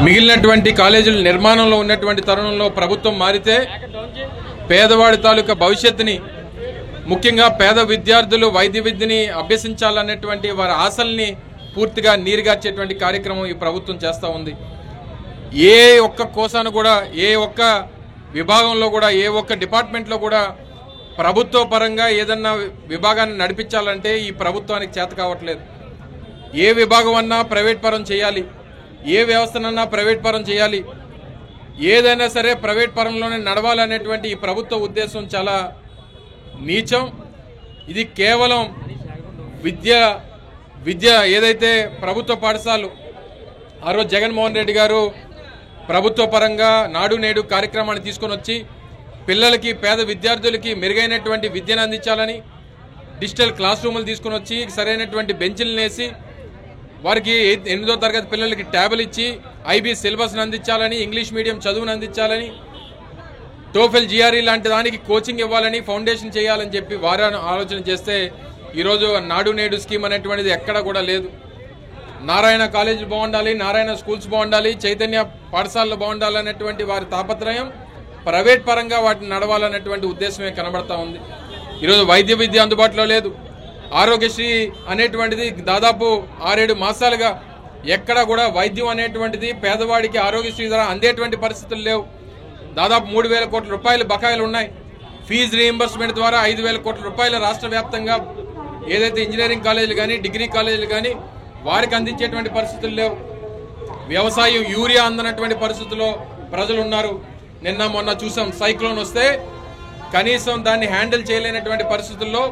మిగిలినటువంటి కాలేజీల నిర్మాణంలో ఉన్నటువంటి తరుణంలో ప్రభుత్వం మారితే పేదవాడి తాలూకా భవిష్యత్తుని, ముఖ్యంగా పేద విద్యార్థులు వైద్య విద్యని అభ్యసించాలనేటువంటి వారి ఆశల్ని పూర్తిగా నీరుగార్చేటువంటి కార్యక్రమం ఈ ప్రభుత్వం చేస్తూ ఉంది. ఏ ఒక్క కోసాన కూడా, ఏ ఒక్క విభాగంలో కూడా, ఏ ఒక్క డిపార్ట్మెంట్లో కూడా ప్రభుత్వ పరంగా ఏదన్నా విభాగాన్ని నడిపించాలంటే ఈ ప్రభుత్వానికి చేత కావట్లేదు. ఏ విభాగం అన్నా ప్రైవేట్ పరం చేయాలి, ఏ వ్యవస్థనన్నా ప్రైవేట్ పరం చేయాలి, ఏదైనా సరే ప్రైవేట్ పరంలోనే నడవాలనేటువంటి ఈ ప్రభుత్వ ఉద్దేశం చాలా నీచం. ఇది కేవలం విద్య ఏదైతే ప్రభుత్వ పాఠశాలలు ఆ రోజు జగన్మోహన్ రెడ్డి గారు ప్రభుత్వ పరంగా నాడు నేడు కార్యక్రమాన్ని తీసుకొని వచ్చి పిల్లలకి, పేద విద్యార్థులకి మెరుగైనటువంటి విద్యను అందించాలని డిజిటల్ క్లాస్ రూములు తీసుకొని వచ్చి సరైనటువంటి బెంచ్లను వేసి వారికి 8వ తరగతి పిల్లలకి ట్యాబ్లు ఇచ్చి ఐబీ సిలబస్ను అందించాలని, ఇంగ్లీష్ మీడియం చదువును అందించాలని, టోఫెల్ జిఆర్ఈ లాంటి దానికి కోచింగ్ ఇవ్వాలని, ఫౌండేషన్ చేయాలని చెప్పి వారు ఆలోచన చేస్తే ఈరోజు నాడు నేడు స్కీమ్ అనేటువంటిది ఎక్కడా కూడా లేదు. నారాయణ కాలేజీలు బాగుండాలి, నారాయణ స్కూల్స్ బాగుండాలి, చైతన్య పాఠశాలలు బాగుండాలి అనేటువంటి వారి తాపత్రయం ప్రైవేట్ పరంగా వాటిని నడవాలనేటువంటి ఉద్దేశమే కనబడతా ఉంది. ఈరోజు వైద్య విద్య అందుబాటులో లేదు. ఆరోగ్యశ్రీ అనేటువంటిది దాదాపు 6-7 మాసాలుగా ఎక్కడా కూడా వైద్యం అనేటువంటిది పేదవాడికి ఆరోగ్యశ్రీ ద్వారా అందేటువంటి పరిస్థితులు లేవు. దాదాపు 3,000 కోట్ల రూపాయలు బకాయిలు ఉన్నాయి. ఫీజు రీయింబర్స్మెంట్ ద్వారా 5,000 కోట్ల రూపాయలు రాష్ట్ర వ్యాప్తంగా ఏదైతే ఇంజనీరింగ్ కాలేజీలు కానీ, డిగ్రీ కాలేజీలు కానీ వారికి అందించేటువంటి పరిస్థితులు లేవు. వ్యవసాయం యూరియా అందనటువంటి పరిస్థితుల్లో ప్రజలు ఉన్నారు. నిన్న మొన్న చూసాం, సైక్లోన్ వస్తే కనీసం దాన్ని హ్యాండిల్ చేయలేనటువంటి పరిస్థితుల్లో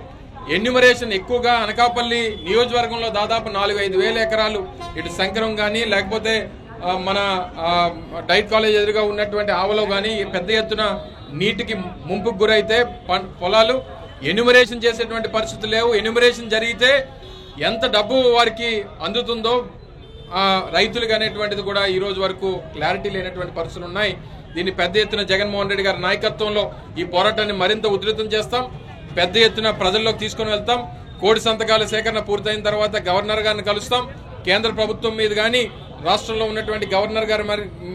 ఎన్యూమరేషన్ ఎక్కువగా అనకాపల్లి నియోజకవర్గంలో దాదాపు 4-5 వేల ఎకరాలు ఇటు శంకరం కానీ, లేకపోతే మన డైట్ కాలేజ్ ఎదురుగా ఉన్నటువంటి ఆవలో కానీ పెద్ద ఎత్తున నీటికి ముంపుకు గురైతే పొలాలు ఎన్యూమరేషన్ చేసేటువంటి పరిస్థితులు లేవు. ఎన్యూమరేషన్ జరిగితే ఎంత డబ్బు వారికి అందుతుందో రైతులకు అనేటువంటిది కూడా ఈ రోజు వరకు క్లారిటీ లేనటువంటి పరిస్థితులు ఉన్నాయి. దీన్ని పెద్ద ఎత్తున జగన్మోహన్ రెడ్డి గారి నాయకత్వంలో ఈ పోరాటాన్ని మరింత ఉధృతం చేస్తాం. పెద్ద ఎత్తున ప్రజల్లోకి తీసుకుని వెళ్తాం. కోటి సంతకాల సేకరణ పూర్తయిన తర్వాత గవర్నర్ గారిని కలుస్తాం. కేంద్ర ప్రభుత్వం మీద కానీ, రాష్ట్రంలో ఉన్నటువంటి గవర్నర్ గారి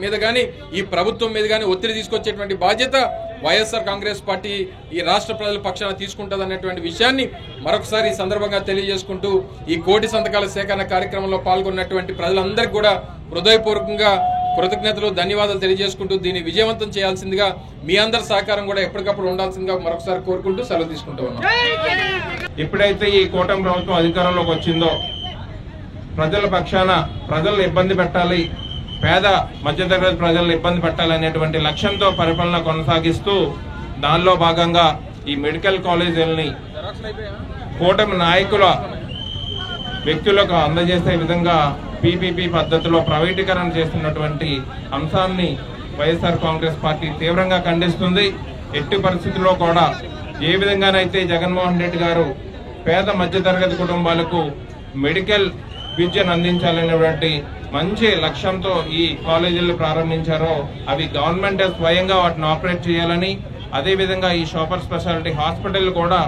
మీద కానీ, ఈ ప్రభుత్వం మీద కానీ ఒత్తిడి తీసుకొచ్చేటువంటి బాధ్యత వైఎస్ఆర్ కాంగ్రెస్ పార్టీ ఈ రాష్ట్ర ప్రజల పక్షాన తీసుకుంటుంది అనేటువంటి విషయాన్ని మరొకసారి ఈ సందర్భంగా తెలియజేసుకుంటూ, ఈ కోటి సంతకాల సేకరణ కార్యక్రమంలో పాల్గొన్నటువంటి ప్రజలందరికీ కూడా హృదయపూర్వకంగా కృతజ్ఞతలు, ధన్యవాదాలు తెలియజేసుకుంటూ దీన్ని విజయవంతం చేయాల్సిందిగా మీ అందరి సహకారం కూడా ఎప్పటికప్పుడు ఉండాల్సిందిగా మరొకసారి కోరుకుంటూ సెలవు తీసుకుంటూ ఉన్నాం. ఎప్పుడైతే ఈ కూటమి ప్రభుత్వం అధికారంలోకి వచ్చిందో ప్రజల పక్షాన ప్రజలను ఇబ్బంది పెట్టాలి, పేద మధ్యతరగతి ప్రజలను ఇబ్బంది పెట్టాలి అనేటువంటి లక్ష్యంతో పరిపాలన కొనసాగిస్తూ దానిలో భాగంగా ఈ మెడికల్ కాలేజీలని కూటమి నాయకుల వ్యక్తులకు అందజేసే విధంగా పీపీపీ పద్ధతిలో ప్రైవేటీకరణ చేస్తున్నటువంటి అంశాన్ని వైఎస్ఆర్ కాంగ్రెస్ పార్టీ తీవ్రంగా ఖండిస్తుంది. ఎట్టి పరిస్థితుల్లో కూడా ఏ విధంగానైతే జగన్మోహన్ రెడ్డి గారు పేద మధ్యతరగతి కుటుంబాలకు మెడికల్ విద్యను అందించాలనేటువంటి మంచి లక్ష్యంతో ఈ కాలేజీలు ప్రారంభించారో అవి గవర్నమెంట్ స్వయంగా వాటిని ఆపరేట్ చేయాలని, అదేవిధంగా ఈ సూపర్ స్పెషాలిటీ హాస్పిటల్ కూడా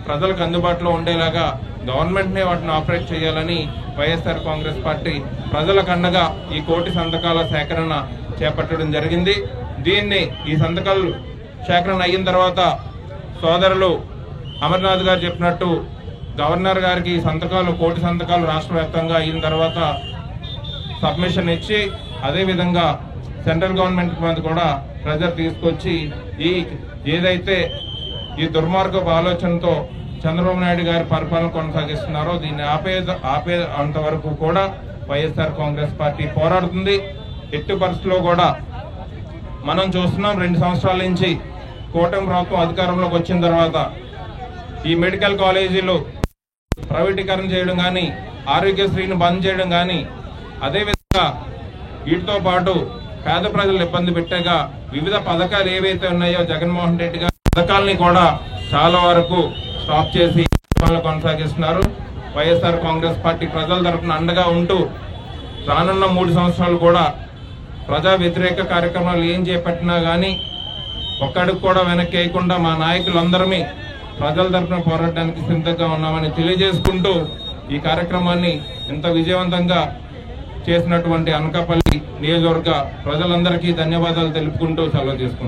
ప్రజలకు అందుబాటులో ఉండేలాగా గవర్నమెంట్నే వాటిని ఆపరేట్ చేయాలని వైఎస్ఆర్ కాంగ్రెస్ పార్టీ ప్రజలకు అండగా ఈ కోటి సంతకాల సేకరణ చేపట్టడం జరిగింది. దీన్ని ఈ సంతకాలు సేకరణ అయిన తర్వాత సోదరులు అమర్నాథ్ గారు చెప్పినట్టు గవర్నర్ గారికి సంతకాలు, కోటి సంతకాలు రాష్ట్ర వ్యాప్తంగా అయిన తర్వాత సబ్మిషన్ ఇచ్చి, అదేవిధంగా సెంట్రల్ గవర్నమెంట్ మీద కూడా ప్రెజర్ తీసుకొచ్చి ఈ ఏదైతే ఈ దుర్మార్గపు ఆలోచనతో చంద్రబాబు నాయుడు గారి పరిపాలన కొనసాగిస్తున్నారో దీన్ని ఆపే అంతవరకు కూడా వైఎస్ఆర్ కాంగ్రెస్ పార్టీ పోరాడుతుంది. ఎట్టి పరిస్థితుల్లో కూడా మనం చూస్తున్నాం, 2 సంవత్సరాల నుంచి కూటమి ప్రభుత్వం అధికారంలోకి వచ్చిన తర్వాత ఈ మెడికల్ కాలేజీలు ప్రైవేటీకరణ చేయడం కానీ, ఆరోగ్యశ్రీని బంద్ చేయడం కానీ, అదేవిధంగా వీటితో పాటు పేద ప్రజలు ఇబ్బంది పెట్టేగా వివిధ పథకాలు ఏవైతే ఉన్నాయో జగన్మోహన్ రెడ్డి గారి పథకాలని కూడా చాలా వరకు స్టాప్ చేసి కొనసాగిస్తున్నారు. వైఎస్ఆర్ కాంగ్రెస్ పార్టీ ప్రజల తరఫున అండగా ఉంటూ రానున్న 3 సంవత్సరాలు కూడా ప్రజా వ్యతిరేక కార్యక్రమాలు ఏం చేపట్టినా కానీ ఒక్కడికి కూడా వెనక్కి వేయకుండా మా నాయకులందరమీ ప్రజల తరఫున పోరాటానికి సిద్ధంగా ఉన్నామని తెలియజేసుకుంటూ ఈ కార్యక్రమాన్ని ఇంత విజయవంతంగా చేసినటువంటి అనకాపల్లి నియోజకవర్గ ప్రజలందరికీ ధన్యవాదాలు తెలుపుకుంటూ సెలవు తీసుకుంటున్నాను.